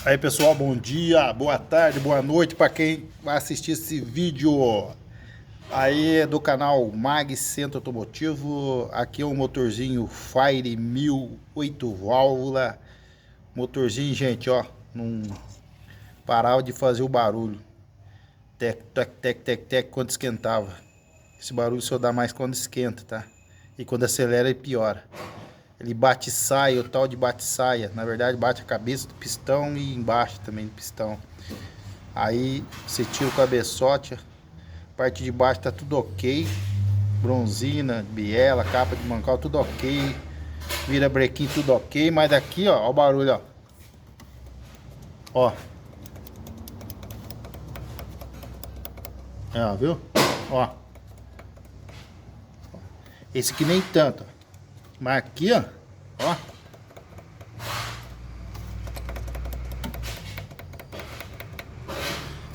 Aí pessoal, bom dia, boa tarde, boa noite para quem vai assistir esse vídeo. Aí é do canal Mag Centro Automotivo. Aqui é um motorzinho Fire 1008 válvula. Motorzinho, gente, ó, não parava de fazer o barulho. Tec, tec, tec, tec, tec, quando esquentava. Esse barulho só dá mais quando esquenta, tá? E quando acelera ele piora. Ele bate saia, o tal de bate saia. Na verdade bate a cabeça do pistão e embaixo também do pistão. Aí você tira o cabeçote, a parte de baixo tá tudo ok. Bronzina, biela, capa de mancal, tudo ok. Vira brequinho, tudo ok. Mas daqui, ó o barulho, ó. Ó. É, viu? Ó. Esse aqui nem tanto, ó. Mas aqui, ó. Ó.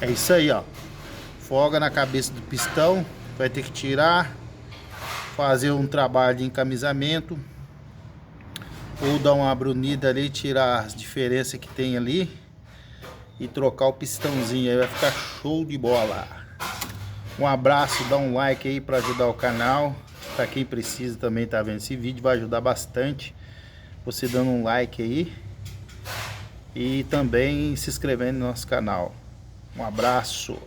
É isso aí, ó. Folga na cabeça do pistão. Vai ter que tirar. Fazer um trabalho de encamisamento. Ou dar uma brunida ali, tirar as diferenças que tem ali. E trocar o pistãozinho. Aí vai ficar show de bola. Um abraço, dá um like aí para ajudar o canal. Para quem precisa também tá vendo esse vídeo, vai ajudar bastante. Você dando um like aí. E também se inscrevendo no nosso canal. Um abraço.